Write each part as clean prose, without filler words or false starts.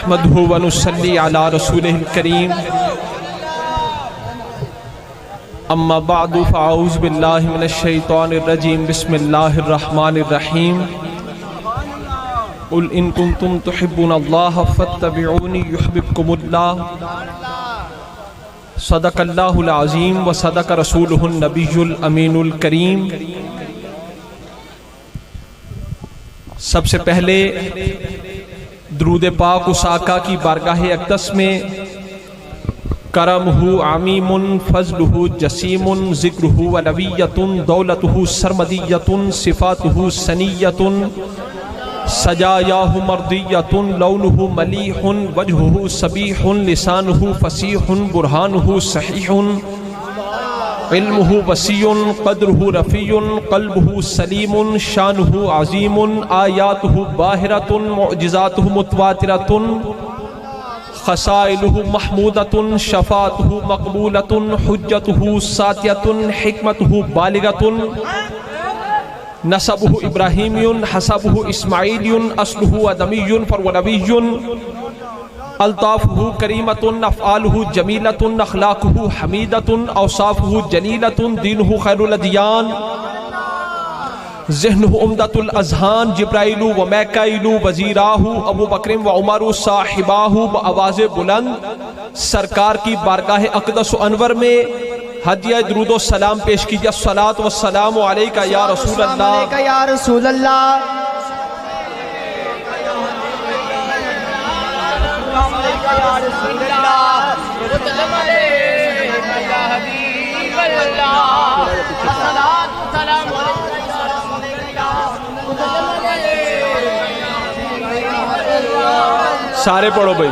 نحمده ونصلي على رسوله الكريم اما بعد فاعوذ باللہ من الشیطان الرجیم بسم اللہ الرحمن الرحیم قل ان کنتم تحبون اللہ فاتبعونی یحببکم اللہ صدق اللہ العظیم وصدق رسولہ النبی الامین الکریم۔ سب سے پہلے درود پاک اس آقا کی بارگاہ اقدس میں کرمہ عمیم فضلہ جسیم ذکرہ علویۃ دولتہ سرمدیۃ صفاتہ سنیۃ سجایاہ مردیۃ لونہ ملیح وجہہ صبیح لسانہ فصیح برہانہ صحیح علمہ وسیع قدرہ رفیع قلبہ سلیم شانہ عظیم آیاتہ باہرۃ معجزاتہ متواترۃ خصائلہ محمودۃ شفاعتہ مقبولۃ حجتہ ساطعۃ حکمتہ بالغۃ نسبہ ابراہیمی حسبہ اسماعیلی اصلہ آدمی فهو نبی الطافہ کریمۃ افعالہ جمیلۃ اخلاقہ حمیدۃ اوصافہ جلیلۃ دینہ خیر الادیان ذہنہ عمدۃ الاذہان جبرائیل و میکائیل وزیراہ ابو بکر و عمر صاحباہ بآواز بلند سرکار کی بارگاہ اقدس و انور میں ہدیہ درود و سلام پیش کیجیے۔ الصلاۃ والسلام علیکہ یا رسول اللہ، یا رسول اللہ، سارے پڑھو بھائی۔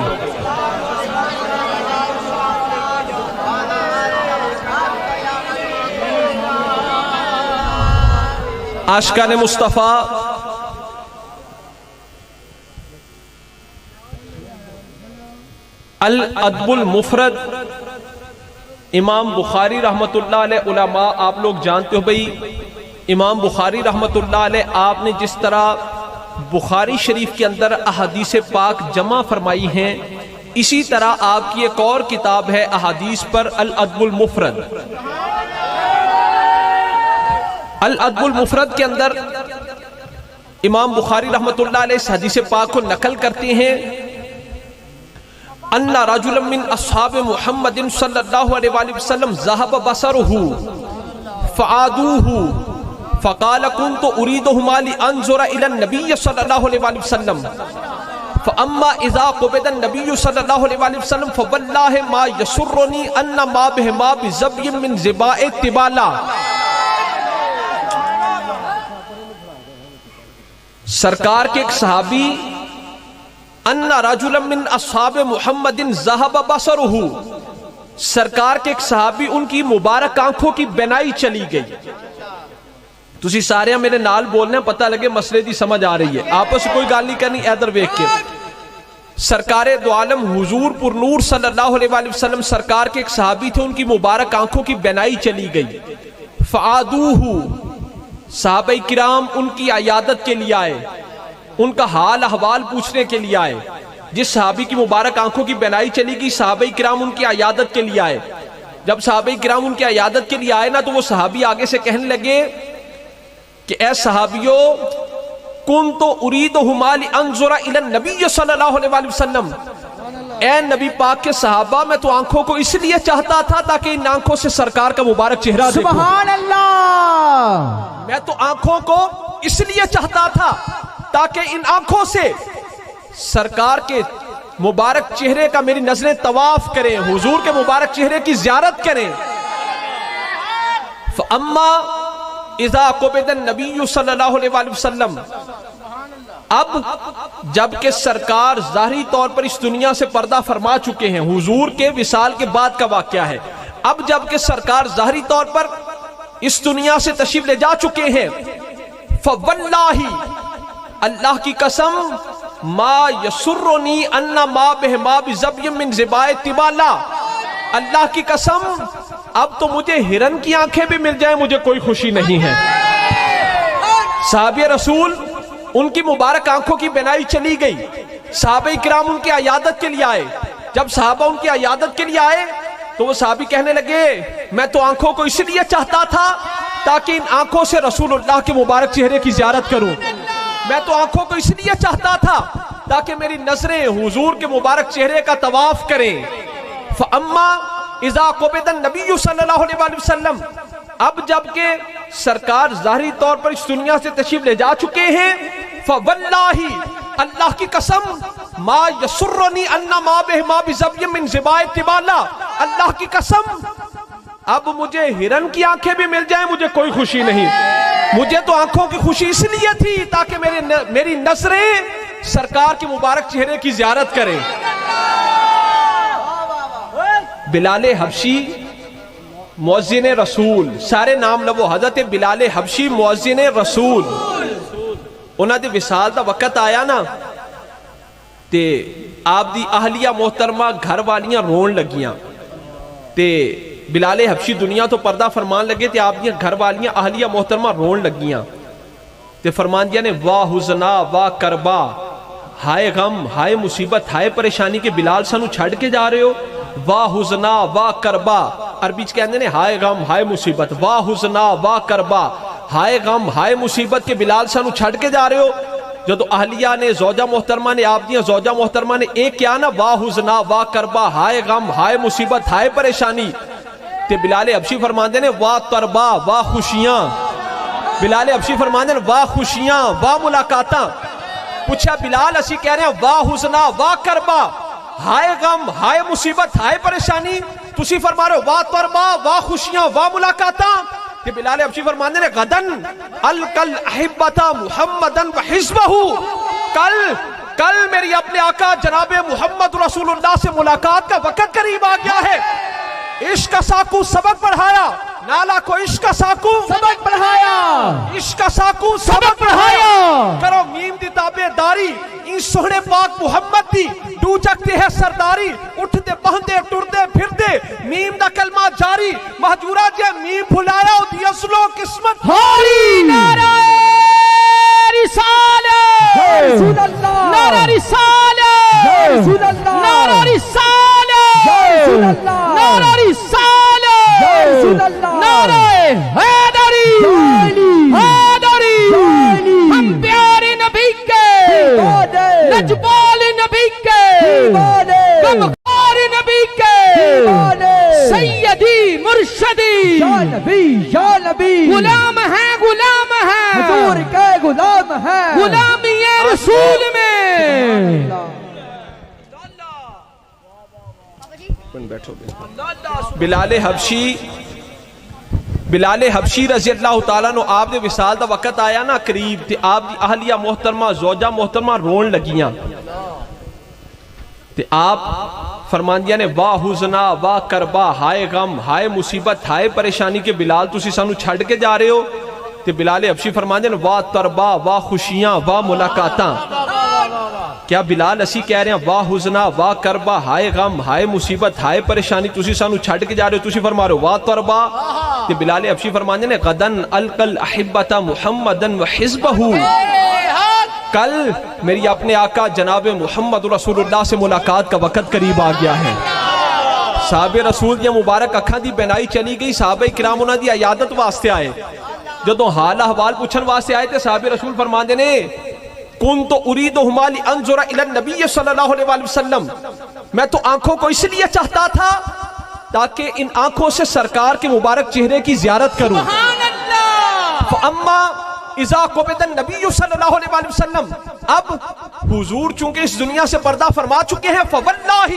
عاشقان مصطفیٰ الادب المفرد امام بخاری رحمت اللہ علیہ علماء آپ لوگ جانتے ہو بھئی، امام بخاری رحمت اللہ علیہ آپ نے جس طرح بخاری شریف کے اندر احادیث پاک جمع فرمائی ہیں، اسی طرح آپ کی ایک اور کتاب ہے احادیث پر الادب المفرد۔ الادب المفرد کے اندر امام بخاری رحمت اللہ علیہ اس حدیث پاک کو نقل کرتے ہیں ان رجلا من اصحاب محمد صلی اللہ علیہ وآلہ وسلم ذهب بصره فعادوه فقال كنت اريدهما لانظر الى النبي صلی اللہ علیہ وآلہ وسلم فاما اذا قبض النبي صلی اللہ علیہ وآلہ وسلم فوالله ما يسرني ان ما بهما بذبي من ذباء تبالا۔ سرکار کے ایک صحابی ان رجلا من اصحاب محمد ذهب بصره، سرکار کے ایک صحابی ان کی مبارک آنکھوں کی بینائی چلی گئی۔ تسی سارے میرے نال بولنے پتہ لگے مسئلے دی سمجھ آ رہی ہے، آپس کوئی گال نہیں کرنی، ادھر ویکھ کے۔ سرکار دو عالم حضور پر نور صلی اللہ علیہ وآلہ وسلم سرکار کے ایک صحابی تھے، ان کی مبارک آنکھوں کی بینائی چلی گئی۔ فعادوہ، صحابہ کرام ان کی عیادت کے لیے آئے، ان کا حال احوال پوچھنے کے لیے آئے۔ جس صحابی کی مبارک آنکھوں کی بینائی چلی گئی، صحابہ کرام ان کی عیادت کے لیے آئے۔ جب صحابہ کرام ان کی عیادت کے لیے آئے نا، تو وہ صحابی آگے سے کہنے لگے کہ اے صحابیو کنت اریدہما لانظر الی النبی صلی اللہ علیہ وآلہ وسلم، اے نبی پاک کے صحابہ میں تو آنکھوں کو اس لیے چاہتا تھا تاکہ ان آنکھوں سے سرکار کا مبارک چہرہ دیکھوں۔ سبحان اللہ، میں تو آنکھوں کو اس لیے چاہتا تھا تاکہ ان آنکھوں سے سرکار کے مبارک چہرے کا میری نظریں طواف کریں، حضور کے مبارک چہرے کی زیارت کریں۔ فاما اذا قبض النبی صلی اللہ علیہ وآلہ وسلم، اب جب کہ سرکار ظاہری طور پر اس دنیا سے پردہ فرما چکے ہیں، حضور کے وصال کے بعد کا واقعہ ہے، اب جب کہ سرکار ظاہری طور پر اس دنیا سے تشریف لے جا چکے ہیں، فواللہ، اللہ کی قسم، ما یسرنی ان ما بہما بذبی من ذباء تبالا، اللہ کی قسم اب تو مجھے ہرن کی آنکھیں بھی مل جائیں مجھے کوئی خوشی نہیں ہے۔ صحابی رسول ان کی مبارک آنکھوں کی بینائی چلی گئی، صحابہ کرام ان کی عیادت کے لیے آئے. جب صحابہ ان کی عیادت کے لیے آئے تو وہ صحابی کہنے لگے میں تو آنکھوں کو اس لیے چاہتا تھا تاکہ ان آنکھوں سے رسول اللہ کے مبارک چہرے کی زیارت کروں. میں تو آنکھوں کو اس لیے چاہتا تھا تاکہ میری نظریں حضور کے مبارک چہرے کا طواف کریں. فَأَمَّا إِذَا قُبِضَ النَّبِيُّ صلی اللہ علیہ وسلم، اب جب کہ سرکار ظاہری طور پر اس دنیا سے تشریف لے جا چکے ہیں، فَوَاللَّهِ اللہ کی قسم، مَا يَسُرُّنِي أَنَّ مَا بِهِ مَا بِزَبْيٍ مِّن زِبَائِ تِبَالَ، اللہ کی قسم اب مجھے ہرن کی آنکھیں بھی مل جائیں مجھے کوئی خوشی نہیں. مجھے تو آنکھوں کی خوشی اس لیے تھی تاکہ میری نظریں سرکار کے مبارک چہرے کی زیارت کریں. بلال حبشی مؤذن رسول، سارے نام لو، حضرت بلال حبشی مؤذن رسول. انہاں دے وصال دا وقت آیا نا تے آپ دی اہلیہ محترمہ گھر والیاں رون لگیاں تے بلال حبشی دنیا تو پردہ فرمان لگے تے آپ دی گھر والیاں اہلیہ محترمہ رون لگیاں تے فرمان دیا نے واہ حزنا واہ کربا، ہائے غم ہائے مصیبت ہائے پریشانی کے بلال سانو چھڑ کے جا رہے ہو. واہ حزنا واہ کربا، عربی چ کہندے نے ہائے غم ہائے مصیبت، واہ حزنا واہ کربا، ہائے غم ہائے مصیبت کے بلال سانو چھڑ کے جا رہے ہو. جدو اہلیہ نے زوجہ محترمہ نے آپ دیاں زوجہ محترمہ نے ایک کیا نا واہ حزنا واہ کربا، ہائے غم ہائے مصیبت ہائے پریشانی، تے بلال حبشی فرماندے نے واہ تربا واہ خوشیاں. بلال حبشی فرماندے نے واہ خوشیاں واہ ملاقاتاں. پوچھا بلال اسی کہہ رہے ہیں واہ حزنا واہ کربا، ہائے غم ہائے مصیبت ہائے پریشانی، تسی فرما رہے ہو واہ تربا واہ خوشیاں واہ ملاقاتاں. کہ بلال حبشی فرماندے نے غدن الکل احبتا محمدن و حزبہ، کل میری اپنے آقا جناب محمد رسول اللہ سے ملاقات کا وقت قریب آ گیا ہے. عشق کا ساکو سبق پڑھایا، نالا کو عشق کا ساکو سبق پڑھایا، عشق کا ساکو سبق پڑھایا. کرو میم دی تابع داری ان سہنے پاک محمد دی، ڈو جگتے ہے سرداری، اٹھتے بہندے ٹردے پھردے میم دا کلمہ جاری. مہجورہ جے میم بھلایا ہو دی اصلو قسمت ہاری. نعرہ رسالت، رسول اللہ، نعرہ رسالت، رسول اللہ، نعرہ رسالت، رسول اللہ، نعرہ رسالت، رسول اللہ، نعرہ حیدری، حیدری. ہم پیارے نبی کے، نجبال نبی کے، غمخوار نبی کے، سیدی مرشدی یا نبی یا نبی، غلام ہے، غلام ہے، حضور کے غلام ہے، غلامی رسول میں. بلال حبشی رضی اللہ تعالیٰ نو آپ دے وصال دا وقت آیا نا قریب تے آپ دی اہلیہ محترمہ زوجہ محترمہ رون لگیاں تے آپ فرمان دیا نے واہ حزنا واہ کربا، ہائے غم ہائے مصیبت ہائے پریشانی کے بلال تسی سانو چھڑ کے جا رہے ہو. تے بلال حبشی فرمان دیا نے واہ تربا واہ خوشیاں واہ ملاقاتاں. کیا بلال اسی کہہ رہے ہیں واہ حزنا واہ کربا، ہائے غم ہائے مصیبت ہائے پریشانی تسی سانو چھڑ کے جا رہے ہو، تسی فرما رہے ہو واہ تربا. تے بلال حبشی فرمان دیا نے غدن الکل احبتا محمدن و حزبہ، کل میری اپنے آقا جناب محمد رسول اللہ سے ملاقات کا وقت قریب آ گیا ہے. صحابہ رسول دیا مبارک اکھاں دی بینائی چلی گئی. صحابہ کرام انہاں دی عیادت واسطے آئے، جدوں حال احوال پوچھن واسطے آئے تے صحابہ رسول فرمان دے نے کنت اریدہما لانظر الی النبی صلی اللہ علیہ وسلم، میں تو آنکھوں کو اس لیے چاہتا تھا تاکہ ان آنکھوں سے سرکار کے مبارک چہرے کی زیارت کروں. فاما اذا قبض النبی صلی اللہ علیہ وسلم، اب حضور چونکہ اس دنیا سے پردہ فرما چکے ہیں، فواللہ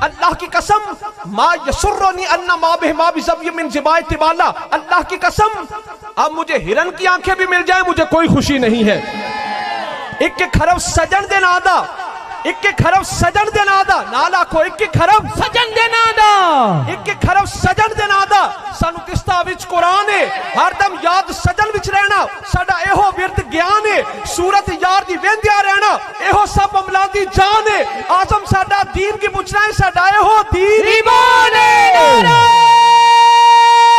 اللہ کی قسم، ما یسرنی ان ما بہ ما بزبی من زبائے تبالا، اللہ کی قسم اب مجھے ہرن کی آنکھیں بھی مل جائیں مجھے کوئی خوشی نہیں ہے. ایک خرف سجن دے نادا، ایک خرف سجن دے نادا، نالا کو ایک خرف سجن دے نادا، ایک خرف سجن دے نادا. سانو قسطہ وچ قرآن ہے، ہر دم یاد سجن وچ رہنا ساڈا ایہو ورد گیان ہے. سورت یار دی ویندیا رہنا ایہو سب عملاں دی جان ہے. آزم ساڈا دین کی پوچھنا ہے ساڈا ایہو دین ایمان ہے. نعرہ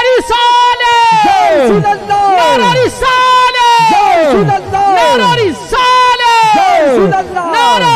رسالت، رسول اللہ، نعرہ رسالت، رسول اللہ، نعرہ رسالت، رسول اللہ، نعرہ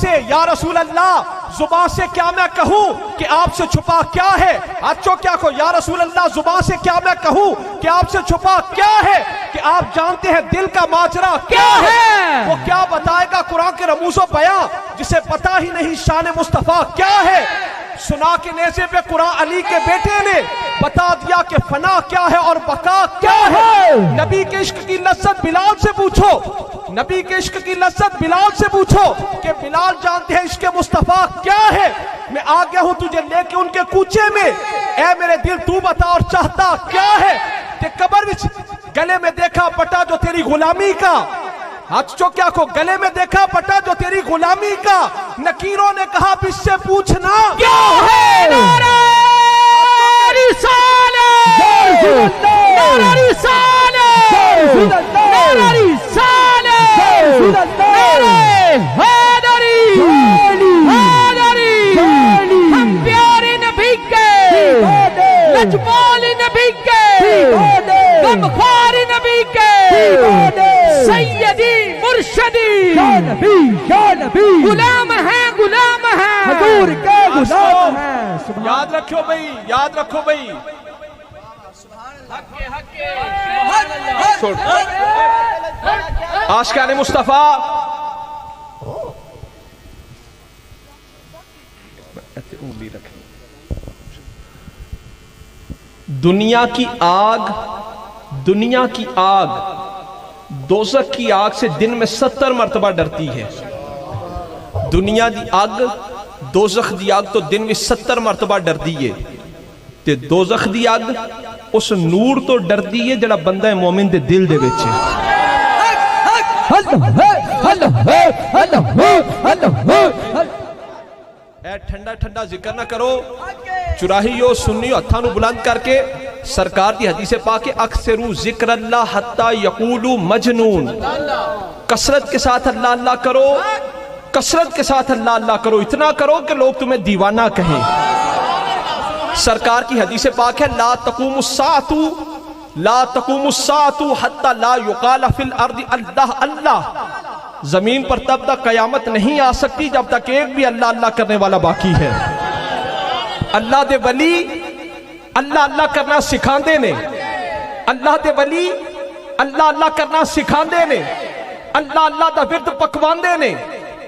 سے یا رسول اللہ زبان سے کیا میں کہوں کہ آپ سے چھپا کیا ہے؟ اچھو کیا کو یا رسول اللہ زبان سے کیا میں کہوں کہ آپ سے چھپا کیا ہے؟ کہ آپ جانتے ہیں دل کا ماجرا کیا ہے؟ وہ کیا بتائے گا قرآن کے رموز و بیان جسے پتا ہی نہیں شان مصطفیٰ کیا ہے؟ سنا کے نیزے پہ قرآن علی کے بیٹے نے بتا دیا کہ فنا کیا ہے اور بقا کیا ہے۔ نبی کے عشق کی لذت بلال سے پوچھو، نبی کے عشق کی لذت بلال سے پوچھو کہ بلال جانتے ہیں عشق مصطفیٰ کیا ہے۔ میں آ گیا ہوں تجھے لے کے ان کے کوچے میں، اے میرے دل تو بتا اور چاہتا کیا ہے؟ کہ قبر وچ گلے میں دیکھا پٹا جو تیری غلامی کا، اچھو کیا کو گلے میں دیکھا پٹا جو تیری غلامی کا، نکیروں نے کہا بھی اس سے پوچھنا کیا ہے؟ نعرہ رسالت، نعرہ رسالت، نعرہ رسالت، نعرہ حیدری، حیدری، ہم پیارے نبی کے، لجپال نبی کے، غمخوار نبی کے، سیدی مرشدی غلام ہیں، غلام ہیں، حضور کے غلام ہیں۔ یاد رکھو بھئی، یاد رکھو بھئی، عاشقان مصطفیٰ دنیا کی آگ، دنیا کی آگ دوزخ کی آگ سے دن میں 70 مرتبہ ڈرتی ہے۔ دنیا دی آگ، دوزخ دی آگ تو دن میں 70 مرتبہ ڈردی ہے تے دوزخ دی آگ اس نور تو ڈردی ہے جڑا بندہ مومن دے دل دے وچ ہے۔ اے ٹھنڈا ٹھنڈا ذکر نہ کرو، چراہیو سنیو ہتھاں نو بلند کر کے سرکار دی حدیث پاک ہے اکثرو ذکر اللہ حتی یقولو مجنون، کثرت کے ساتھ اللہ اللہ کرو، کثرت کے ساتھ اللہ اللہ کرو، اتنا کرو کہ لوگ تمہیں دیوانہ کہیں۔ سرکار کی حدیث پاک ہے لا تقوم الساعۃ، لا تقوم الساعۃ حتی لا یقال فی الارض اللہ اللہ، زمین پر تب تک قیامت نہیں آ سکتی جب تک ایک بھی اللہ اللہ کرنے والا باقی ہے۔ اللہ دے ولی اللہ اللہ کرنا سکھاندے نے، اللہ دے ولی اللہ اللہ کرنا سکھاندے نے، اللہ اللہ دا ورد پکواندے نے،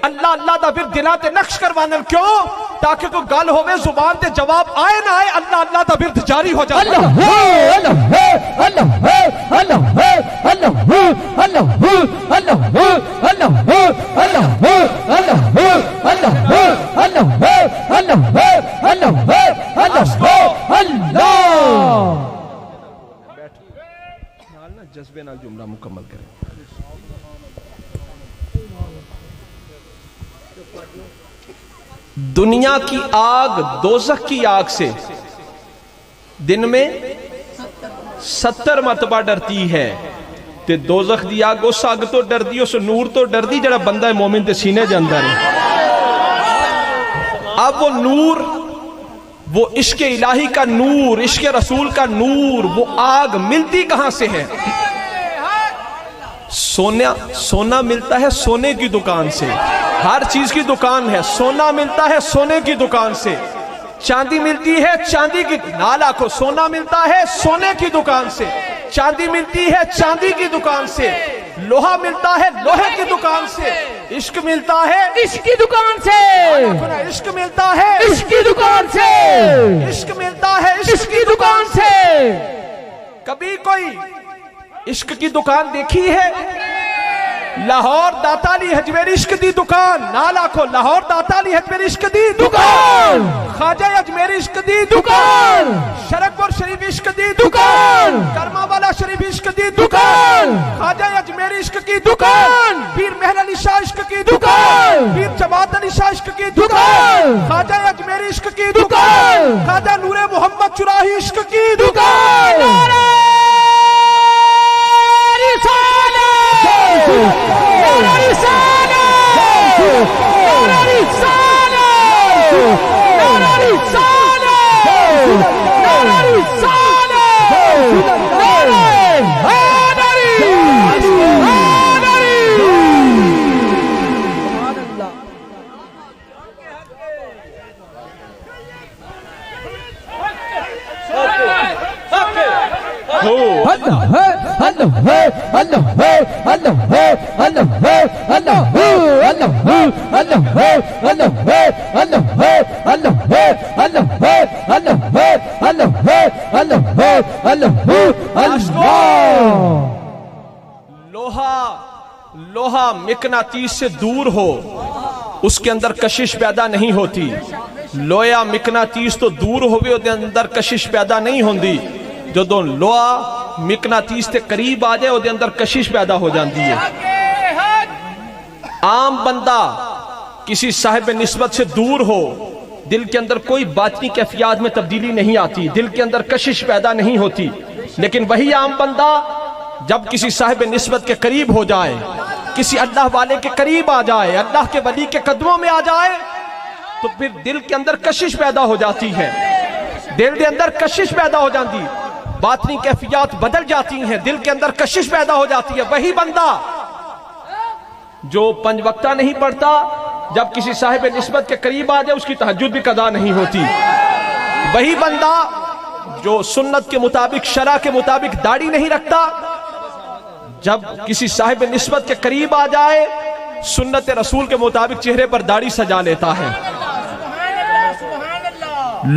اللہ اللہ دا ورد دلاں تے نقش کروانے، کیوں؟ تاکہ کوئی گل ہوئے زبان تے جواب آئے نہ آئے اللہ اللہ دا ورد جاری ہو جائے۔ جذبے نال جملہ مکمل کریں۔ دنیا کی آگ دوزخ کی آگ سے دن میں 70 مرتبہ ڈرتی ہے تے دوزخ دی آگ اس آگ تو ڈردی، اس نور تو ڈردی جڑا بندہ مومن تے سینے دے اندر ہے۔ اب وہ نور، وہ عشق الہی کا نور، عشق رسول کا نور، وہ آگ ملتی کہاں سے ہے؟ سونا ملتا ہے سونے کی دکان سے، ہر چیز کی دکان ہے، سونا ملتا ہے سونے کی دکان سے، چاندی ملتی ہے چاندی کی، نال آکھو سونا ملتا ہے سونے کی دکان سے، چاندی ملتی ہے چاندی کی دکان سے، لوہا ملتا ہے لوہے کی دکان سے، عشق ملتا ہے عشق کی دکان سے، عشق ملتا ہے عشق کی دکان سے، عشق ملتا ہے عشق کی دکان سے۔ کبھی کوئی عشق کی دکان دیکھی ہے؟ لاہور داتا علی حجویری عشق دی دکان، نال آکھو لاہور داتا علی حجویری عشق دی دکان، خواجہ اجمیری عشق دی دکان، شرک پور شریف عشق دی دکان، کرما والا شریف عشق دی دکان، خواجہ اجمیری عشق کی دکان، پیر مہر علی شاہ عشق کی دکان، پیر جواد علی شاہ عشق کی دکان، خواجہ اجمیری عشق کی دکان، خواجہ نور محمد چراہی عشق کی دکان۔ ہو اللہ ہے اللہ ہے اللہ ہے اللہ ہے اللہ ہے اللہ ہے اللہ ہے اللہ ہے اللہ ہے اللہ ہے اللہ ہے اللہ ہے اللہ ہے اللہ ہے اللہ ہے اللہ ہے اللہ لوہا مقناطیس سے دور ہو اس کے اندر کشش پیدا نہیں ہوتی. لویا مقناطیس تو دور ہوئے اس کے اندر کشش پیدا نہیں ہوندی. جدوں لوہا مقناطیس تے قریب آ جائے اس کے اندر کشش پیدا ہو جاندی ہے. عام بندہ کسی صاحب نسبت سے دور ہو, دل کے اندر کوئی باطنی کیفیات میں تبدیلی نہیں آتی, دل کے اندر کشش پیدا نہیں ہوتی. لیکن وہی عام بندہ جب کسی صاحب نسبت کے قریب ہو جائے, کسی اللہ والے کے قریب آ جائے, اللہ کے ولی کے قدموں میں آ جائے, تو پھر دل کے اندر کشش پیدا ہو جاتی ہے. دل کے اندر کشش پیدا ہو جاتی, باطنی کیفیات بدل جاتی ہیں, دل کے اندر کشش پیدا ہو جاتی ہے. وہی بندہ جو 5 وقتہ نہیں پڑھتا, جب کسی صاحب نسبت کے قریب آ جائے اس کی تہجد بھی قضا نہیں ہوتی. وہی بندہ جو سنت کے مطابق, شرع کے مطابق داڑھی نہیں رکھتا, جب کسی صاحب نسبت کے قریب آ جائے سنت رسول کے مطابق چہرے پر داڑھی سجا لیتا ہے.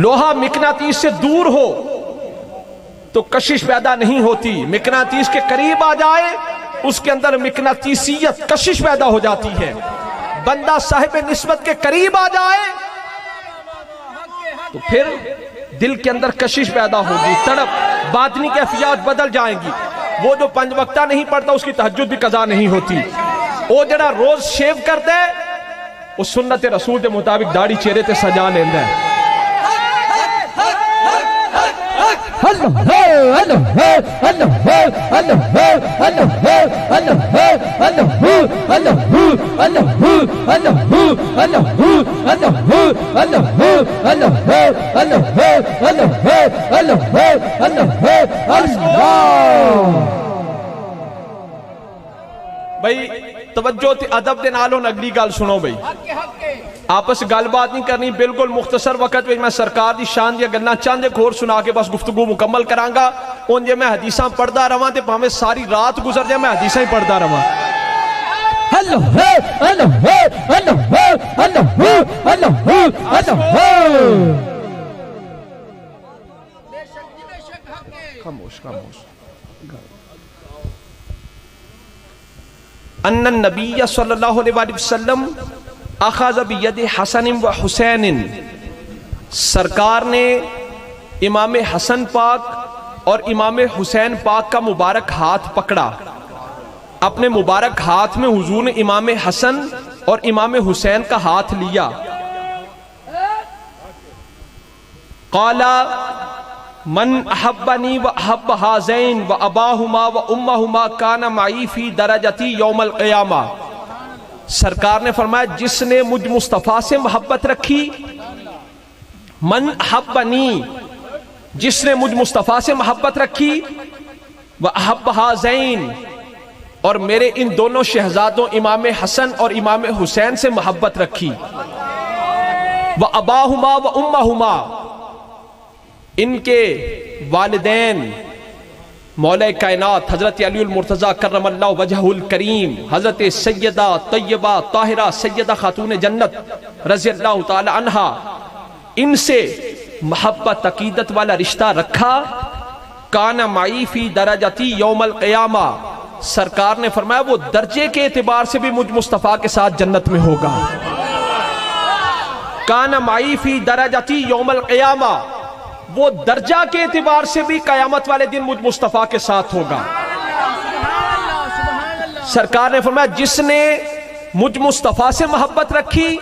لوہا مقناطیس سے دور ہو تو کشش پیدا نہیں ہوتی, مقناطیس کے قریب آ جائے اس کے اندر مقناطیسیت کشش پیدا ہو جاتی ہے. بندہ صاحب نسبت کے قریب آ جائے تو پھر دل کے اندر کشش پیدا ہوگی, تڑپ, باطنی کیفیات بدل جائیں گی. وہ جو 5 وقتہ نہیں پڑھتا اس کی تہجد بھی قضا نہیں ہوتی. وہ جڑا روز شیو کرتا ہے وہ سنت رسول کے مطابق داڑھی چہرے تے سجا لیندہ ہے. اللہ ہے اللہ ہے اللہ ہے اللہ ہے اللہ ہے اللہ ہے اللہ ہے اللہ ہے اللہ ہے اللہ ہے اللہ ہے اللہ ہے اللہ ہے اللہ ہے اللہ ہے اللہ ہے اللہ ہے اللہ ہے اللہ. بھئی توجہ تے ادب دے نالوں اگلی گل سنو. بھئی آپس گل بات نہیں کرنی, بالکل مختصر وقت میں سرکار دی شان دی گلاں چند ایک اور سنا کے بس گفتگو مکمل کرانگا. ان جے میں حدیثاں پڑھدا رہواں تے بھاویں ساری رات گزر جائے میں حدیثاں ہی پڑھدا رہواں. اللہ ہے اللہ ہے اللہ ہے اللہ ہے اللہ ہے اللہ ہے. خاموش خاموش. ان النبی صلی اللہ علیہ وسلم اخذ بید حسن و حسین, سرکار نے امام حسن پاک اور امام حسین پاک کا مبارک ہاتھ پکڑا. اپنے مبارک ہاتھ میں حضور نے امام حسن اور امام حسین کا ہاتھ لیا. قال من احبنی و احب ہذین و اباہما و امہما کان معی فی درجتی یوم القیامہ. سرکار نے فرمایا جس نے مجھ مصطفیٰ سے محبت رکھی, من احبنی, جس نے مجھ مصطفیٰ سے محبت رکھی, و احب ہذین, اور میرے ان دونوں شہزادوں امام حسن اور امام حسین سے محبت رکھی, و اباہما و امہما, ان کے والدین مولا کائنات حضرت علی المرتضی کرم اللہ وجہہ الکریم, حضرت سیدہ طیبہ طاہرہ سیدہ خاتون جنت رضی اللہ تعالی عنہا, ان سے محبت عقیدت والا رشتہ رکھا. کان معی فی درجتی یوم القیامہ, سرکار نے فرمایا وہ درجے کے اعتبار سے بھی مجھ مصطفیٰ کے ساتھ جنت میں ہوگا. کان معی فی درجتی یوم القیامہ, وہ درجہ کے اعتبار سے بھی قیامت والے دن مجھ مصطفیٰ کے ساتھ ہوگا. سرکار نے فرمایا جس نے مجھ مصطفیٰ سے محبت رکھی,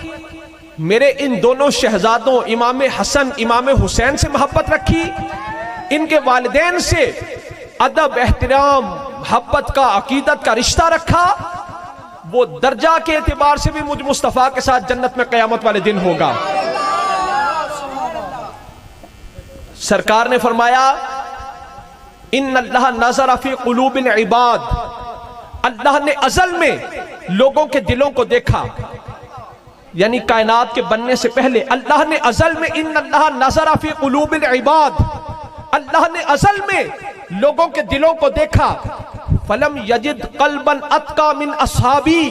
میرے ان دونوں شہزادوں امام حسن امام حسین سے محبت رکھی, ان کے والدین سے ادب احترام محبت کا عقیدت کا رشتہ رکھا, وہ درجہ کے اعتبار سے بھی مجھ مصطفیٰ کے ساتھ جنت میں قیامت والے دن ہوگا. سرکار نے فرمایا ان اللہ نظر فی قلوب العباد, اللہ نے ازل میں لوگوں کے دلوں کو دیکھا, یعنی کائنات کے بننے سے پہلے اللہ نے ازل میں ان اللہ نظر فی قلوب العباد, اللہ نے ازل میں لوگوں کے دلوں کو دیکھا فلم یجد قلبا اتقى من اصحابی،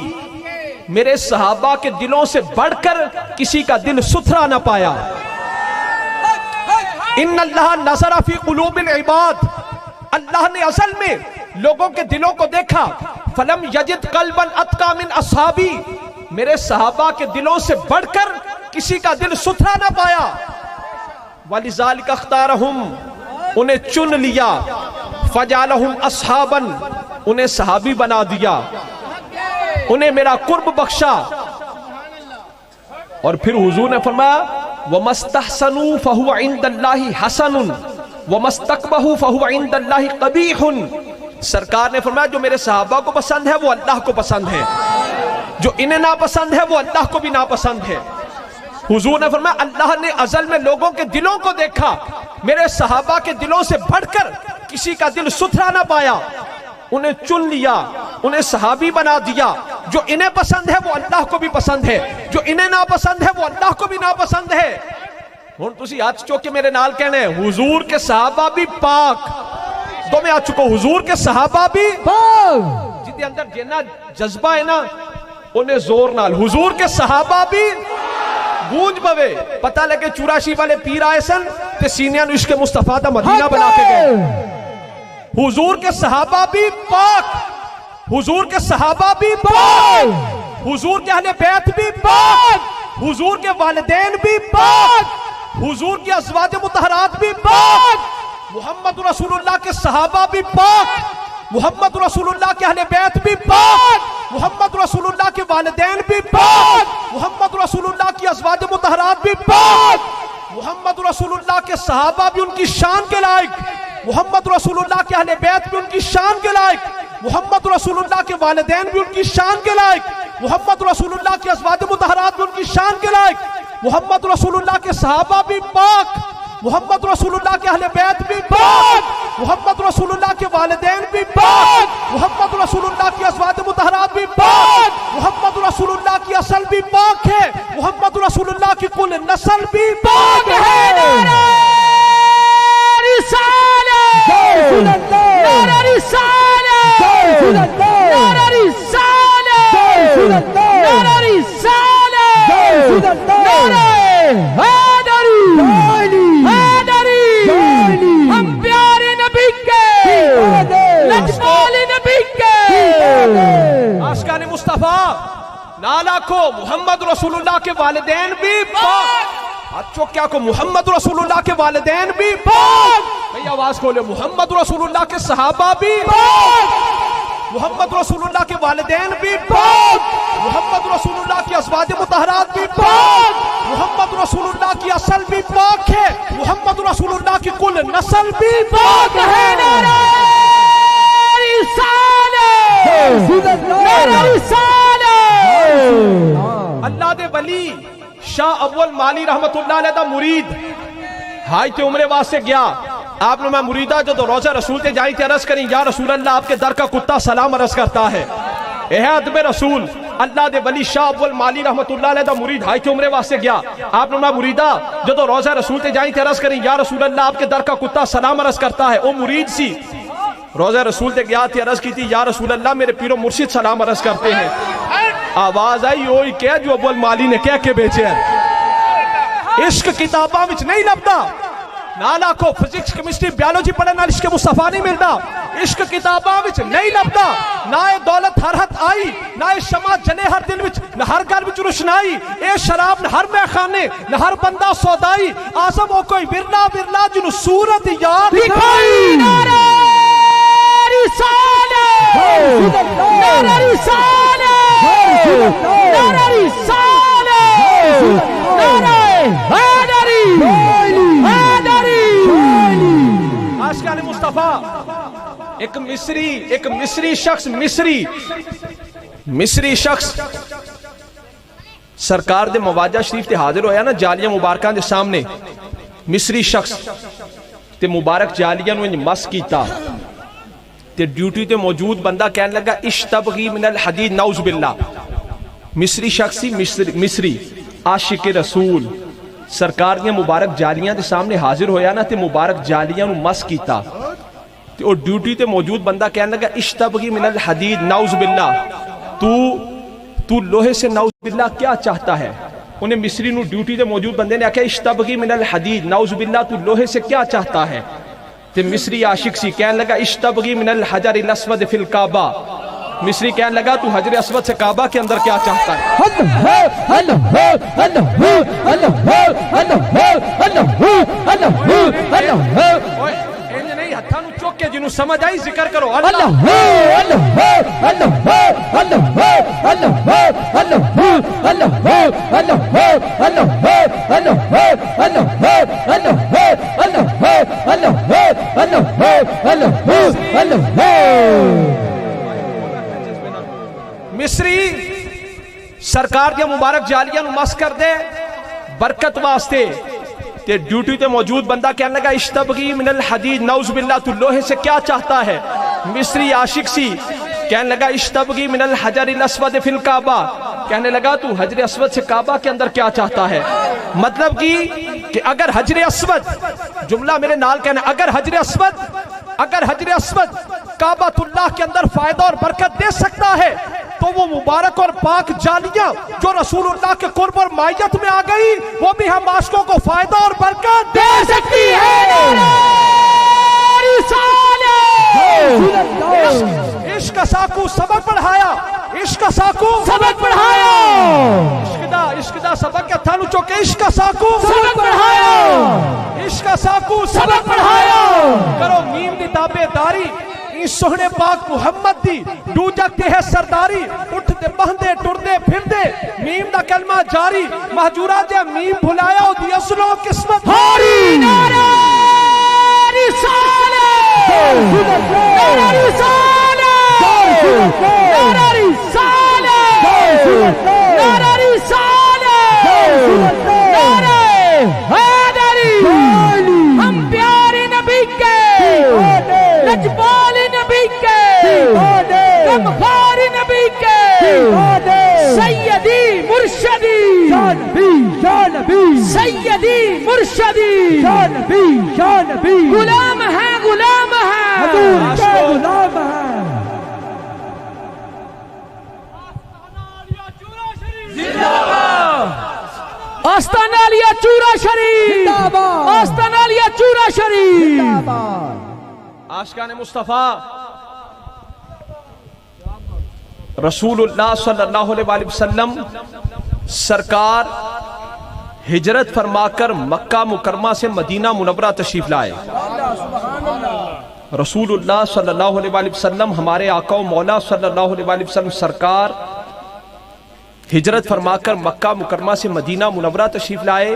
میرے صحابہ کے دلوں سے بڑھ کر کسی کا دل ستھرا نہ پایا۔ ان اللہ نظر فی قلوب العباد، اللہ نے اصل میں لوگوں کے دلوں کو دیکھا، فلم یجد قلبا اتقى من اصحابی، میرے صحابہ کے دلوں سے بڑھ کر کسی کا دل ستھرا نہ پایا۔ وَلِذَلِكَ اخْتَارَهُمْ، انہیں چن لیا، فَجَعَلَهُمْ أَصْحَابًا، انہیں صحابی بنا دیا، انہیں میرا قرب بخشا۔ اور پھر حضور نے فرمایا وَمَا اسْتَحْسَنُوا فَهُوَ عِنْدَ اللَّهِ حَسَنٌ وَمَا اسْتَقْبَحُوا فَهُوَ عِنْدَ اللَّهِ قَبِيحٌ، سرکار نے فرمایا جو میرے صحابہ کو پسند ہے وہ اللہ کو پسند ہے، جو انہیں ناپسند ہے وہ اللہ کو بھی ناپسند ہے۔ حضور نے فرمایا اللہ نے ازل میں لوگوں کے دلوں کو دیکھا، میرے صحابہ کے دلوں سے بڑھ کر کسی کا دل ستھرا نہ پایا، انہیں چن لیا، انہیں صحابی بنا دیا، جو انہیں پسند ہے وہ اللہ کو بھی پسند ہے، جو انہیں ناپسند ہے وہ اللہ کو بھی ناپسند ہے۔ ہن تسی ہاتھ چوک کے میرے نال کہنے حضور کے صحابہ بھی پاک، تو میں آ چکو حضور کے صحابہ بھی پاک، جدے اندر جنہ جذبہ ہے نا انہیں زور نال حضور کے صحابہ بھی گونج پوے، پتہ لگے چوراشی والے پیر آئے سن تے سینیاں نو عشق مصطفیٰ دا مدینہ بنا کے گئے۔ حضور کے صحابہ بھی پاک، حضور کے صحابہ بھی پاک، حضور کے اہل بیت بھی پاک، حضور کے والدین بھی پاک، حضور کی ازواج مطہرات بھی پاک، محمد رسول اللہ کے صحابہ بھی پاک، محمد رسول اللہ کے اہل بیت بھی پاک، محمد رسول اللہ کے والدین بھی پاک، محمد رسول اللہ کی ازواج مطہرات بھی پاک، محمد رسول اللہ کے صحابہ بھی ان کی شان کے لائق، محمد رسول اللہ کے اہل بیت بھی ان کی شان کے لائق، محمد رسول اللہ کے والدین بھی ان کی شان کے لائق، محمد رسول اللہ کی ازواج مطہرات بھی ان کی شان کے لائق، محمد رسول اللہ کے صحابہ بھی پاک، محمد رسول اللہ کے اہل بیت بھی پاک، محمد رسول اللہ کے والدین بھی پاک، محمد رسول اللہ کی ازواج مطہرات بھی پاک، محمد رسول اللہ کی اصل بھی پاک ہے، محمد رسول اللہ کی کل نسل بھی پاک ہے۔ رسالت، نعرہ رسالت، نعرہ رسالت، نعرہ رسالت، نعرہ حیدری، حیدری، ہم پیارے نبی کے، لجپال نبی کے، عاشقان مصطفیٰ نالا کو محمد رسول اللہ کے والدین بھی پاک، اچھو کیا کو محمد رسول اللہ کے والدین بھی پاک، بھئی آواز کھولے محمد رسول اللہ کے صحابہ بھی پاک، محمد رسول اللہ کے والدین بھی پاک، محمد رسول اللہ کی ازواج مطہرات بھی پاک، محمد رسول اللہ کی اصل بھی پاک ہے، محمد رسول اللہ کی کل نسل بھی پاک ہے۔ نعرہ رسالت، نعرہ رسالت، اللہ دے ولی شاہ اول مالی رحمت اللہ علیہ دا مرید ہائی تے عمرے واسطے گیا، آپ نے میں مریدہ جو تو روزہ رسول تے جائیں تے عرض کریں یا رسول اللہ آپ کے در کا کتا سلام عرض کرتا ہے، اے ادب رسول۔ اللہ دے ولی شاہ اول مالی رحمت اللہ علیہ دا مرید ہائی تے عمرے واسطے گیا، آپ نے میں مریدہ جو تو روزہ رسول تے جائیں تے عرض کریں یا رسول اللہ آپ کے در کا کتا سلام عرض کرتا ہے، او مرید سی روزہ رسول تے گیا تھی، عرض کی تھی یا رسول اللہ میرے پیر و مرشد سلام عرض کرتے ہیں، آواز آئی ہوئی کہہ جو اول مالی نے کہہ کے بیچے ہیں، عشق کتاباں وچ نہیں لبدا، نالا کو فزکس کیمسٹری بیالوجی پڑھنے نال عشق مصطفیٰ نہیں ملدا، عشق کتاباں وچ نہیں لبدا، نہ اے دولت ہر ہتھ آئی، نہ اے شمع جلے ہر دل وچ، نہ ہر گھر وچ روشنائی، اے شراب نہ ہر میخانے، نہ ہر بندہ سودائی، آزم ہو کوئی ورلا ورلا جنو صورت یاد دکھائی۔ نعرہ رسالت، نعرہ رسالت، نعرہ رسالت، نعرہ حیدری، حیدری۔ عاشقان مصطفیٰ ایک مصری شخص سرکار دے مواجہ شریف تے حاضر ہویا نا جالیاں مبارکاں دے سامنے، مصری شخص تے مبارک جالیاں نو مس کیتا تے ڈیوٹی تے موجود بندہ کہنے لگا اشتبغی من الحدید نعوذ باللہ، مصری شخصی مصری عاشق رسول سرکار دے مبارک جالیاں دے سامنے حاضر ہویا نا تے مبارک جالیاں نو مس کیتا اور ڈیوٹی تے موجود بندہ کہنے لگا اشتبغی من الحدید، نعوذ باللہ، تو لوہے سے نعوذ باللہ کیا چاہتا ہے؟ انہیں مصری نو ڈیوٹی تے موجود بندے نے کہا اشتبغی من الحدید، نعوذ باللہ تو لوہے سے کیا چاہتا ہے؟ تے مصری عاشق سی کہنے لگا اشتبغی من الحجر الاسود فی الکعبہ، مصری کہنے لگا تو حجر اسود سے کعبہ کے اندر کیا چاہتا ہے؟ نہیں ہتھاں نو چوک کے جنوں سمجھ آئی ذکر کرو اللہ مصری سرکار کے مبارک جالیاں نو مس کر دے برکت واسطے تے ڈیوٹی تے موجود بندہ کہنے لگا اشتبغی من الحدید، نعوذ باللہ تو لوہے سے کیا چاہتا ہے؟ مصری عاشق سی کہنے لگا اشتبغی من الحجر الاسود فی الکعبہ، کہنے لگا تو حجر اسود سے کعبہ کے اندر کیا چاہتا ہے؟ مطلب کہ اگر حجر اسود، جملہ میرے نال کہنا، اگر حجر اسود کعبۃ اللہ کے اندر فائدہ اور برکت دے سکتا ہے تو وہ مبارک اور پاک جالیاں جو رسول اللہ کے قرب اور مائیت میں آ گئی وہ بھی ہم عاشقوں کو فائدہ اور برکت دے سکتی ہے۔ عشق کا ساکو سبق پڑھایا، عشق کا ساکو سبق پڑھایا، عشق دا سبق کیا تھانو چوکے، عشق کا ساکو سبق پڑھایا، عشق کا ساکو سبق پڑھایا، کرو میم دی تابع داری سوہنے پاک محمد دی ڈو جگتے ہے سرداری، اٹھتے بہندے ٹردے پھردے میم دا کلمہ جاری، مہجورہ جے میم بھلایا ہو دی اصلوں قسمت ہاری۔ نعرہ رسالت، نعرہ رسالت، نعرہ رسالت، نعرہ رسالت، نعرہ حیدری، ہم پیارے نبی کے لجپال نبی کے غمخوار نبی کے سیدی مرشدی سیدی مرشدی غلام ہے، غلام ہے، غلام ہے۔ آستانہ علیہ چورا شریف، آستانہ علیہ چورا شریف۔ عاشقان مصطفیٰ رسول اللہ صلی اللہ علیہ وسلم سرکار ہجرت فرما کر مکہ مکرمہ سے مدینہ منورہ تشریف لائے۔ رسول اللہ صلی اللہ علیہ وسلم ہمارے آقا و مولا صلی اللہ علیہ وسلم سرکار ہجرت فرما کر مکہ مکرمہ سے مدینہ منورہ تشریف لائے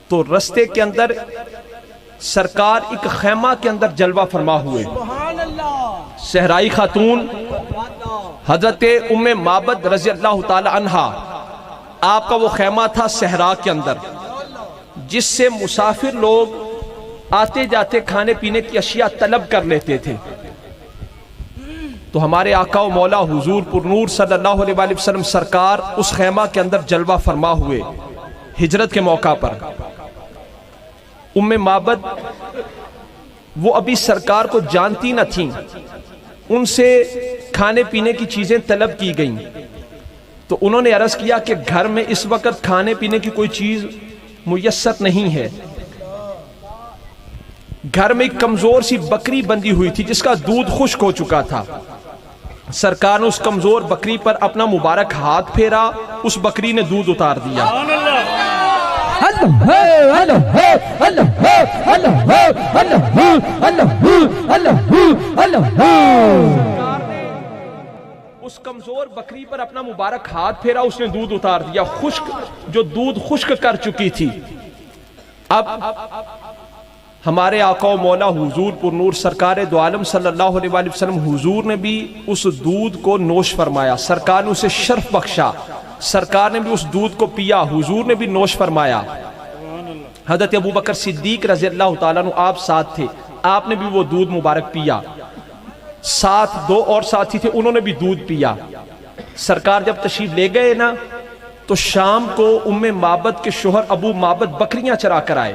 تو رستے کے اندر سرکار ایک خیمہ کے اندر جلوہ فرما ہوئے۔ صحرائی خاتون حضرت ام معبد رضی اللہ تعالی عنہا، آپ کا وہ خیمہ تھا صحرا کے اندر جس سے مسافر لوگ آتے جاتے کھانے پینے کی اشیاء طلب کر لیتے تھے۔ تو ہمارے آقا و مولا حضور پر نور صلی اللہ علیہ وسلم سرکار اس خیمہ کے اندر جلوہ فرما ہوئے ہجرت کے موقع پر۔ ام معبد وہ ابھی سرکار کو جانتی نہ تھیں، ان سے کھانے پینے کی چیزیں طلب کی گئیں تو انہوں نے عرض کیا کہ گھر میں اس وقت کھانے پینے کی کوئی چیز میسر نہیں ہے۔ گھر میں ایک کمزور سی بکری بندھی ہوئی تھی جس کا دودھ خشک ہو چکا تھا۔ سرکار نے اس کمزور بکری پر اپنا مبارک ہاتھ پھیرا، اس بکری نے دودھ اتار دیا۔ اس کمزور بکری پر اپنا مبارک ہاتھ پھیرا، اس نے دودھ اتار دیا، خشک جو دودھ خشک کر چکی تھی۔ اب ہمارے آقا و مولا حضور پر نور سرکار دو عالم صلی اللہ علیہ وسلم حضور نے بھی اس دودھ کو نوش فرمایا، سرکار نے اسے شرف بخشا، سرکار نے بھی اس دودھ کو پیا، حضور نے بھی نوش فرمایا۔ حضرت ابو بکر صدیق رضی اللہ تعالیٰ عنہ آپ ساتھ تھے، آپ نے بھی وہ دودھ مبارک پیا، ساتھ دو اور ساتھی تھے، انہوں نے بھی دودھ پیا۔ سرکار جب تشریف لے گئے نا تو شام کو ام معبد کے شوہر ابو معبد بکریاں چرا کر آئے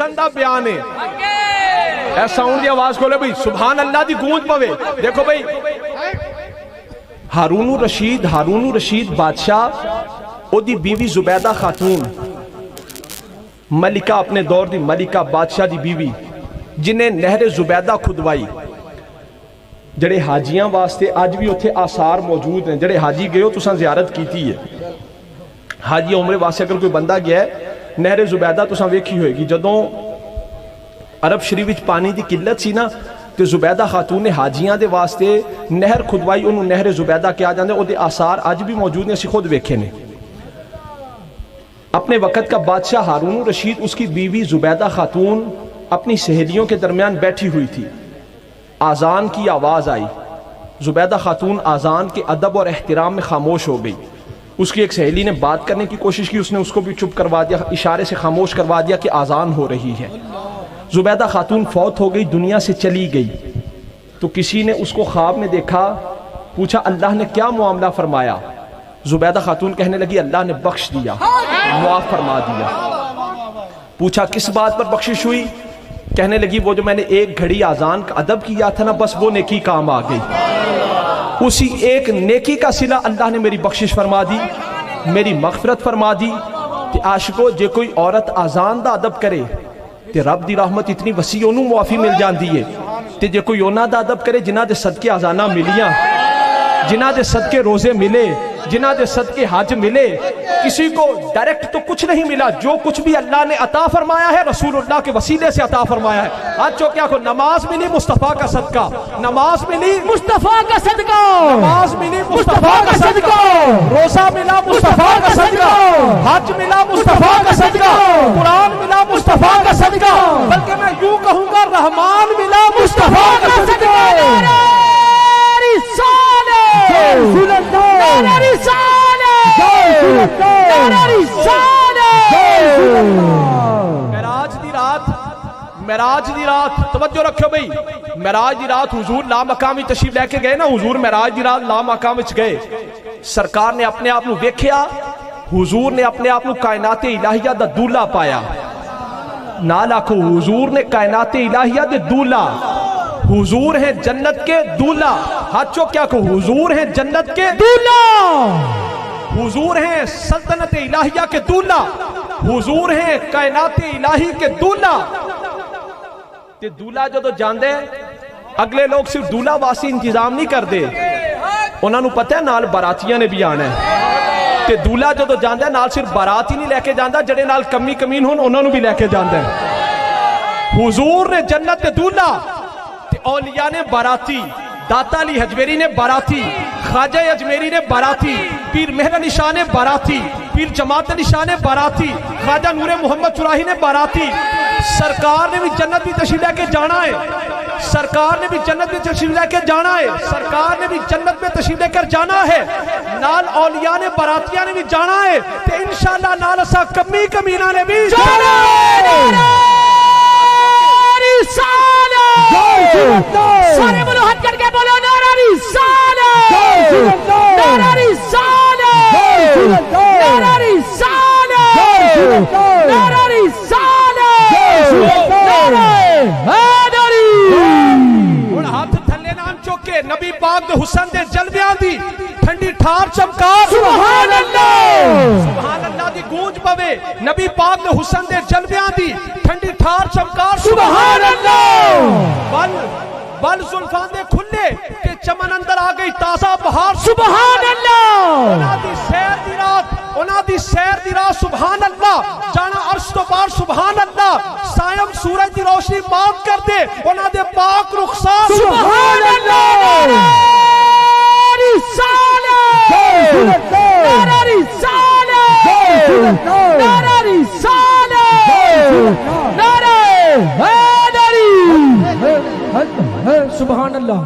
پسندہ بیان ہے. اے ساؤنڈ دی آواز کھولے بھئی, سبحان اللہ دی گونج پوے. دیکھو بھئی, ہارون الرشید بادشاہ او دی بیوی زبیدہ خاتون, ملکہ اپنے دور دی ملکہ بادشاہ دی بیوی, جنہیں نہر زبیدہ کھدوائی. جڑے حاجیاں واسطے آج بھی اتھے آثار موجود ہیں. جڑے حاجی گئے ہو تساں زیارت کیتی ہے. حاجی عمرے واسطے اگر کوئی بندہ گیا ہے, نہر زبیدہ تساں ویکھی ہوئے گی. جدوں عرب شریف وچ پانی دی قلت سی نا, تے زبیدہ خاتون نے حاجیاں دے واسطے نہر کھدوائی, انہوں نہر زبیدہ کیا جاندے. او دے آثار آج بھی موجود ہیں, اسی خود ویکھے نے. اپنے وقت کا بادشاہ ہارون الرشید, اس کی بیوی زبیدہ خاتون اپنی سہیلیوں کے درمیان بیٹھی ہوئی تھی. آذان کی آواز آئی. زبیدہ خاتون آذان کے ادب اور احترام میں خاموش ہو گئی. اس کی ایک سہیلی نے بات کرنے کی کوشش کی, اس نے اس کو بھی چپ کروا دیا, اشارے سے خاموش کروا دیا کہ آذان ہو رہی ہے. زبیدہ خاتون فوت ہو گئی, دنیا سے چلی گئی. تو کسی نے اس کو خواب میں دیکھا, پوچھا اللہ نے کیا معاملہ فرمایا؟ زبیدہ خاتون کہنے لگی اللہ نے بخش دیا, معاف فرما دیا. پوچھا کس بات پر بخشش ہوئی؟ کہنے لگی وہ جو میں نے ایک گھڑی آذان کا ادب کیا تھا نا, بس وہ نیکی کام آ گئی. اسی ایک نیکی کا صلہ اللہ نے میری بخشش فرما دی, میری مغفرت فرما دی. کہ عاشقو جے کوئی عورت آذان دا ادب کرے تے رب دی رحمت اتنی وسیع انہوں معافی مل جاندی ہے. تے جے کوئی اونا دا ادب کرے جنہ دے صدقے آذانہ ملیاں, جنہ دے صدقے روزے ملے, جنہ دے صدقے حج ملے. کسی کو ڈائریکٹ تو کچھ نہیں ملا, جو کچھ بھی اللہ نے عطا فرمایا ہے رسول اللہ کے وسیلے سے عطا فرمایا ہے. آج جو کیا کو نماز ملی مصطفیٰ کا صدقہ, نماز ملی مصطفیٰ کا صدقہ, نماز ملی مصطفیٰ کا صدقہ, روزہ ملا مصطفیٰ کا صدقہ, حج ملا مصطفیٰ کا صدقہ, قرآن ملا مصطفیٰ کا صدقہ, بلکہ میں یوں کہوں گا رحمان ملا مصطفیٰ کا صدقہ. معراج دی رات توجہ رکھو بھئی, معراج دی رات حضور لامقامی تشریف لے کے گئے نا. حضور معراج دی رات لامقام وچ گئے. سرکار نے اپنے آپ نو ویکھیا, حضور نے اپنے آپ نو کائنات الہیہ دا دولہ پایا. نال آکھو حضور نے کائنات الہیہ دے دولہ, حضور ہیں جنت کے دولہ. ہاتھوں کیا کہ حضور ہیں جنت کے دولہ, حضور ہیں سلطنت الہیہ کے دولہ, حضور ہیں کائنات الہی کے دولہ. تے دولہ جو تو جاندے, اگلے لوگ صرف دولہ واسی انتظام نہیں کر دے, انہاں نو پتہ ہے نال براتیاں نے بھی آنا ہے. تے دولہ جو تو جاندے نال صرف برات ہی نہیں لے کے جاندہ, جڑے نال کمی کمین ہون انہاں نو بھی لے کے جاندے. حضور نے جنت تے دولہ, تے اولیاء نے باراتی, داتا علی حجویری نے باراتی, خواجہ اجمیری نے باراتی, پیر مہر علی شاہ نے باراتی, پیر جماعت علی شاہ نے باراتی, خواجہ نور محمد چراہی نے باراتی. سرکار نے بھی جنت بھی تشریف لے کے جانا ہے, سرکار نے بھی جنت میں تشریف لے کے جانا ہے, سرکار نے بھی جنت میں تشریف لے کر جانا ہے. نال اولیاء نے براتیاں نے بھی جانا ہے, تے انشاءاللہ نال اسا کمی کمینہ نے بھی جانا ہے. سارے بولو ہاتھ کر کے بولو نعرہ رسالت, نعرہ رسالت, نعرہ رسالت, نعرہ رسالت, نعرہ حیدری. اور ہاتھ تھلے نام چوکے نبی پاک دے حسن دے جلویاں دی ٹھنڈی ٹھار چمکار سبحان اللہ, سبحان اللہ دی گونج پوے. نبی پاک دے حسن دے جلویاں دی ٹھنڈی ٹھار چمکار سبحان اللہ. بل زلفان دے کھلے کہ چمن اندر آ گئی تازہ بہار سبحان اللہ. اونا دی سیر دی رات, اونا دی سیر دی رات سبحان اللہ. جانا عرش تو بار سبحان اللہ. سائم سورج دی روشنی معاف کر دے, اونا دے پاک رخسار سبحان اللہ. رسالت, نعرہ رسالت, نعرہ رسالت, نعرہ حیدری. سبحان اللہ.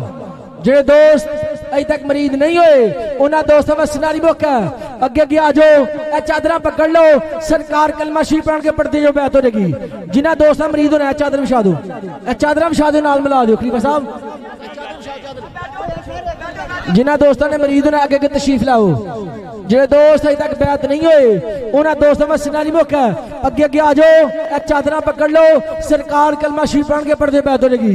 جڑے دوست اج تک مرید نہیں ہوئے انہاں دوستاں میں سناری موقع اگے اگے آ جاؤ, اے چادراں پکڑ لو, سرکار کلمہ شریف پڑھ کے پڑھتے جو بیعت ہو جائے گی. جنہاں دوستاں مرید ہونا ہے چادر بچھا دو, اے چادراں بچھا دو, نال ملا دو خلیفہ صاحب. جنہاں دوستاں نے مرید ہونا اگے اگے تشریف لاؤ. ਜਿਹੜੇ ਦੋਸਤ ਅਜੇ ਤੱਕ ਬੈਤ ਨਹੀਂ ਹੋਏ ਉਹਨਾਂ ਦੋਸਤਾਂ ਦਾ ਸਿਨਾਰੀ ਮੌਕਾ ਅੱਗੇ ਅੱਗੇ ਆ ਜਾਓ ਇਹ ਚਾਦਰਾਂ ਪਕੜ ਲਓ ਸਰਕਾਰ ਕਲਮਾ ਸ਼ਰੀਫ ਪੜ੍ਹ ਕੇ ਪੜਦੇ ਬੈਤ ਹੋ ਜਾਏਗੀ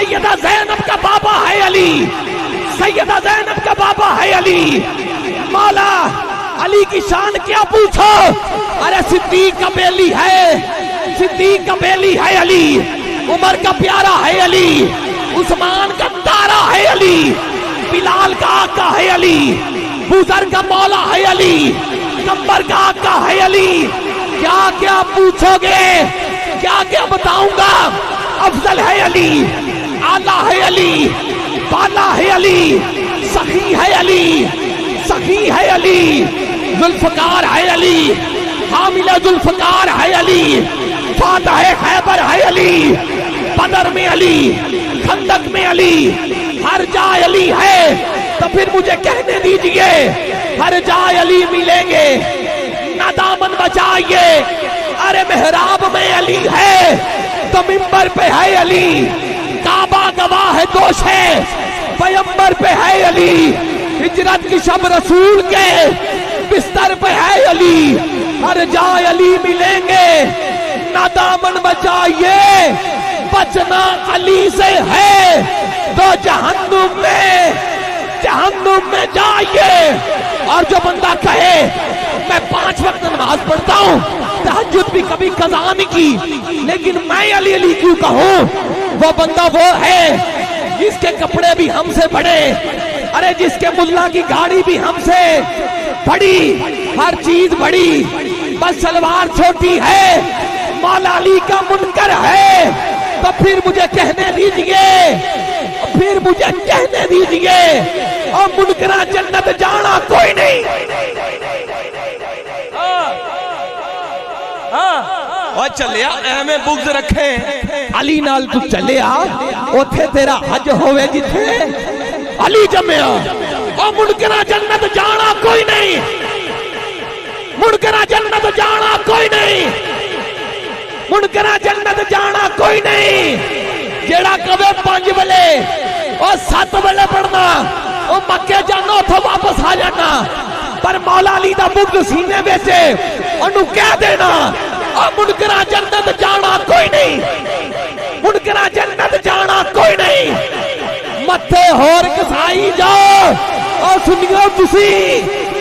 سیدہ زینب کا بابا ہے علی، سیدہ زینب کا بابا ہے علی۔ مولا علی کی شان کیا پوچھو، ارے صدیق کا بیلی ہے، صدیق کا بیلی ہے علی، عمر کا پیارا ہے علی، عثمان کا تارا ہے علی، بلال کا آقا ہے علی، بوذر کا مولا ہے علی، پیغمبر کا آقا ہے علی۔ کیا کیا پوچھو گے، کیا کیا بتاؤں گا؟ افضل ہے علی، اعلیٰ ہے علی، بالا ہے علی، سخی ہے علی، سخی ہے علی، ذوالفقار ہے علی، حامل ذوالفقار ہے علی، فاتح خیبر ہے علی، بدر میں علی، خندق میں علی، ہر جائے علی ہے۔ تو پھر مجھے کہنے دیجئے ہر جائے علی ملیں گے، نہ دامن بچائیے۔ ارے محراب میں علی ہے تو منبر پہ ہے علی، کعبہ گواہ ہے دوشے پیمبر پہ ہے علی، ہجرت کی شب رسول کے بستر پہ ہے علی۔ ہر جائے علی ملیں گے، نہ دامن بچائیے، بچنا علی سے ہے تو جہنم میں جائیے۔ اور جو بندہ کہے میں 5 وقت نماز پڑھتا ہوں، تہجد بھی کبھی قضا نہیں کی، لیکن میں علی علی کیوں کہوں، وہ بندہ وہ ہے جس کے کپڑے بھی ہم سے بڑے، ارے جس کے ملا کی گاڑی بھی ہم سے بڑی، ہر چیز بڑی، بس سلوار چھوٹی ہے، مولا علی کا منکر ہے۔ تو پھر مجھے کہنے دیجئے، اور منکرہ جنت جانا کوئی نہیں۔ اور چلیا اہمیں بغض رکھے علی نال تو چلیا، اوتھے تیرا حج ہوئے جتھے علی جمعہ۔ اور منکرہ جنت جانا کوئی نہیں، منکرہ جنت جانا کوئی نہیں، منکرہ جنت جانا کوئی نہیں۔ جیڑا کبھی 5 بلے اور 7 بلے پڑھنا، وہ مکے جانا اتھو واپس آ جانا، پر مولا علی دا بغض سینے بیچے انہوں کہہ دینا۔ اور منکرہ جنت جانا کوئی نہیں، منکرہ جنت جانا کوئی نہیں۔ متھے ہور کسائی جاؤ اور سنیو تسی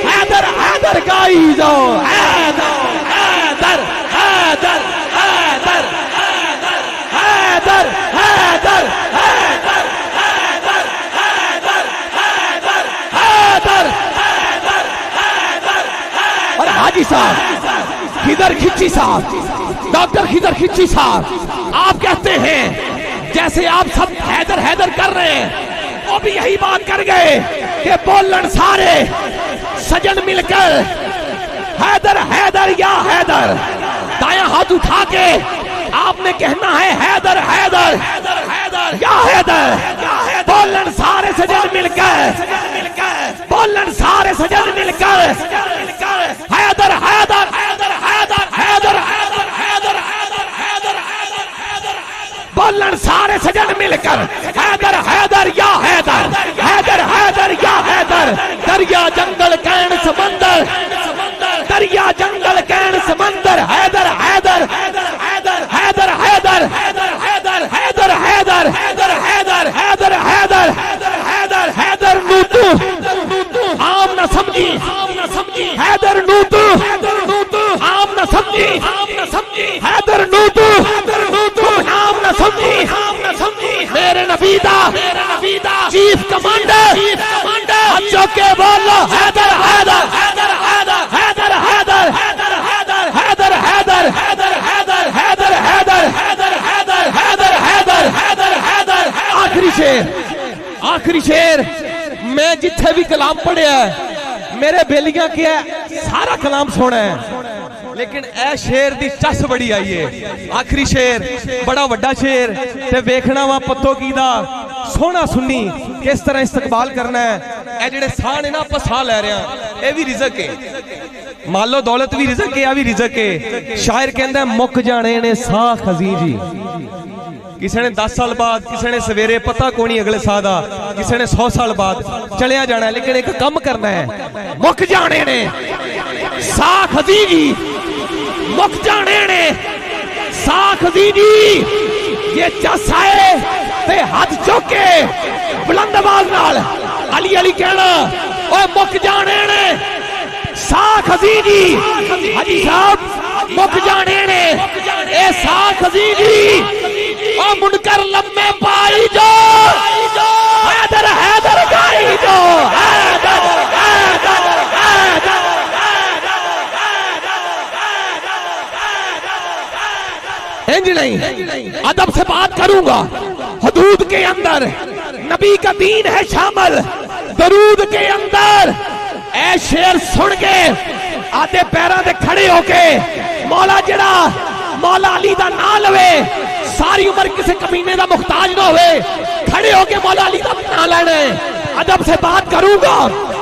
حیدر حیدر گائی جاؤ، حیدر حیدر حیدر حیدر حیدر حیدر حیدر حیدر حیدر حیدر حیدر۔ اور حاجی صاحب خضر کھچی صاحب، ڈاکٹر خضر کھچی صاحب، آپ کہتے ہیں جیسے آپ سب حیدر حیدر کر رہے ہیں، وہ بھی یہی بات کر گئے کہ بولن سارے سجن مل کر حیدر حیدر یا حیدر، دایاں ہاتھ اٹھا کے آپ نے کہنا ہے حیدر حیدر یا حیدر۔ بولن سارے سجن مل کر، بولن سارے سجن مل کر حیدر حیدر حیدر حیدر حیدر حیدر حیدر حیدر۔ بولن سارے سجن مل کر حیدر حیدر یا حیدر، حیدر حیدر یا حیدر۔ دریا جنگل کین سمندر، دریا جنگل کین سمندر، حیدر حیدر حیدر حیدر حیدر حیدر حیدر حیدر حیدر حیدر حیدر حیدر حیدر نوتو عام نہ سمجھی، حیدر نوتو عام نہ سمجھی، حیدر نوتو عام نہ سمجھی۔ میرے نبی دا چیف کمانڈر بچوں کے بولو حیدر حیدر حیدر حیدر حیدر حیدر حیدر حیدر حیدر حیدر حیدر حیدر حیدر حیدر حیدر حیدر حیدر حیدر۔ آخری شعر، آخری شعر، میں جتھے بھی کلام پڑھیا ہے میرے بیلیاں کیا ہے سارا کلام سونا ہے، لیکن اے شعر دی چس بڑی آئی ہے۔ آخری شعر بڑا وڈا شعر تے ویکھنا وا پتو کی دا سونا سنی کس طرح استقبال کرنا ہے۔ اے جڑے ساہ نے نا آپ ساہ لے رہے ہیں، اے بھی رزق ہے، مالو دولت بھی رزق ہے، اے بھی رزق ہے۔ شاعر کہندا ہے مک جانے نے ساہ خزیں جی، کسی نے 10 سال بعد، کسی نے سویرے پتہ کونی اگلے سادہ، کسی نے 100 سال بعد چلیا جانا ہے، لیکن ایک کم کرنا ہے۔ مک جانے نے ساہ خزیں جی، مک جانے نے ساہ خزیں جی، یہ چس آئے تے ہاتھ چوک کے بلند آواز نال علی علی کہنا اوے مک جانے نے ساکھ حزینی حاجی صاحب مک جانے نے اے ساکھ حزینی او منکر لمے پائی جو حیدر حیدر گائی جو حیدر حیدر حیدر انج نہیں ادب سے بات کروں گا حدود کے اندر نبی کا دین ہے شامل درود کے اندر اے شعر سن کے آدھے پیران دے کھڑے ہو کے مولا جڑا مولا علی دا نام لوے ساری عمر کسی کمینے دا محتاج نہ ہوئے کھڑے ہو کے مولا علی دا نام لینے ادب سے بات کروں گا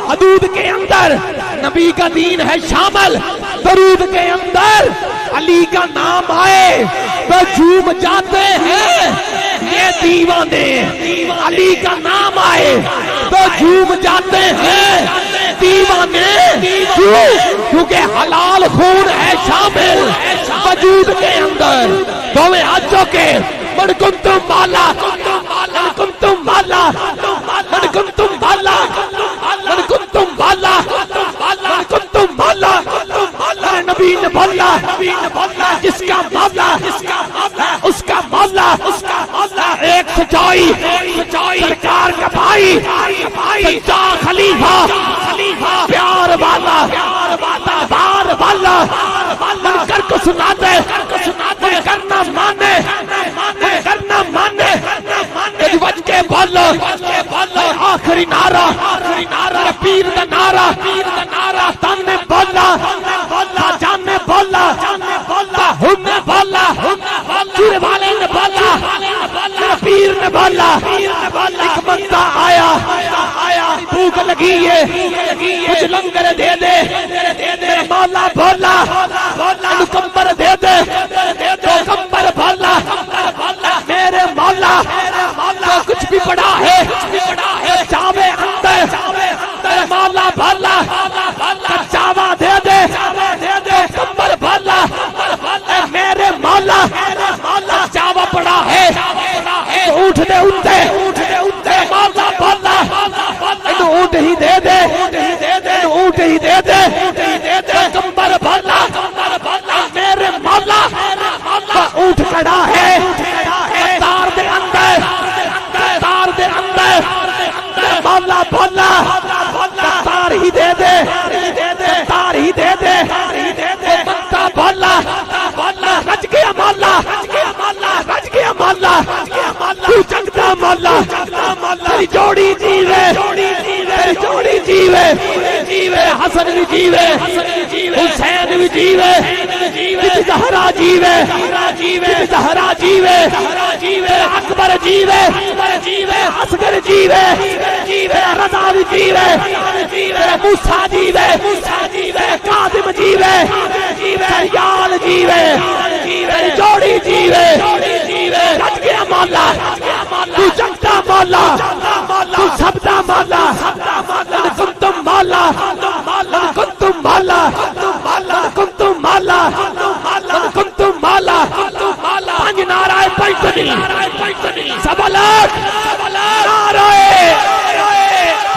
حدود کے اندر نبی کا دین ہے شامل درود کے اندر علی کا نام آئے تو جھوم جاتے ہیں یہ دیوانے علی کا نام آئے تو جھوم جاتے ہیں دیوانے کیونکہ حلال خون ہے شامل وجود کے اندر دوے آجوں کے من کنتم بالا من کنتم بالا من کنتم بالا من کنتم بالا من کنتم بالا نبی نے بولا جس کا مولا اس کا مولا ایک سچائی سرکار کا بھائی سچا خلیفہ پیار والا بار والا من کر کو سنا دے من کرنا مانے کرنا مانے وج کے بولو آخری نعرہ پیر دا نعرہ تن نے بولا جان نے بولا ہم نے بولا چورے والے نے بولا پیر نے بولا ایک بندہ آیا بھوک لگی ہے کچھ لنگر دے دے میرا مولا بولا کمبر دے دے تو کمبر بولا میرے مولا تو کچھ بھی بڑا ہے چاوے اندر میرے مولا بولا چاوا دے دے کمبر بولا میرے مولا چاوا پڑا ہے اٹھ دے مولا بولا اونٹ ہی دے دے اونٹ ہی دے دے کمبر بولا میرے مولا اونٹ کھڑا ہے تار دے اندر مولا بولا تار ہی دے دے بندہ بولا رج گیا مولا تو جگتا مولا تیری جوڑی جیوے حسن بھی جیوے حسین بھی جیوے زہرا جیوے اکبر جیوے اصغر جیوے رضا بھی جیوے موسیٰ جیوے قاسم جیوے سریال جیوے جوڑی جیوے رج گیا مولا تو جگتا مولا تو سبدا مولا کنتم مولا کنتم مولا کنتم مولا کنتم مولا پانچ نعرہ پنجتنی سبلات نعرہ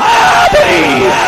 حیدری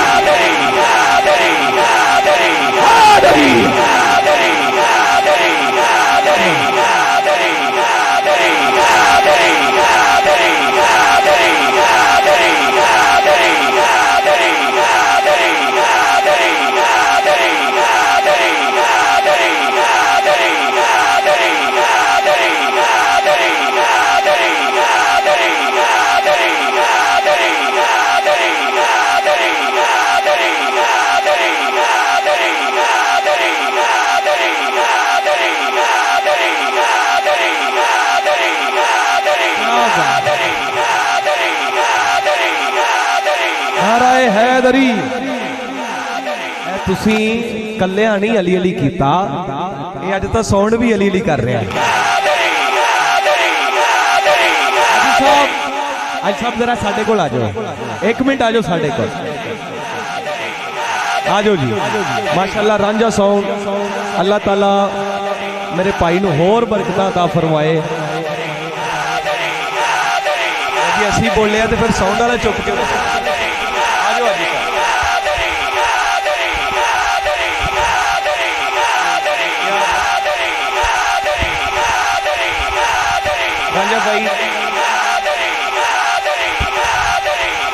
حیدری تسی کلیاں نہیں علی علی کیتا یہ اج تا ساؤنڈ بھی علی علی کر رہا ہے اج صاحب ذرا ساڈے کول آ جاؤ ایک منٹ آ جاؤ ساڈے کول آ جاؤ جی ماشاءاللہ رانجھا ساؤنڈ اللہ تعالی میرے بھائی نو ہور برکتاں عطا فرمائے ਜੇ ਅਸੀਂ ਬੋਲਿਆ ਤੇ ਫਿਰ ਸਾਊਂਡ ਵਾਲਾ ਚੁੱਪ ਕੇ ਆ ਜਾਓ ਅੱਜ ਰਾਂਝਾ ਭਾਈ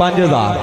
5000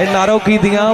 ਇਹ ਨਾਰੋ ਕੀ ਦੀਆਂ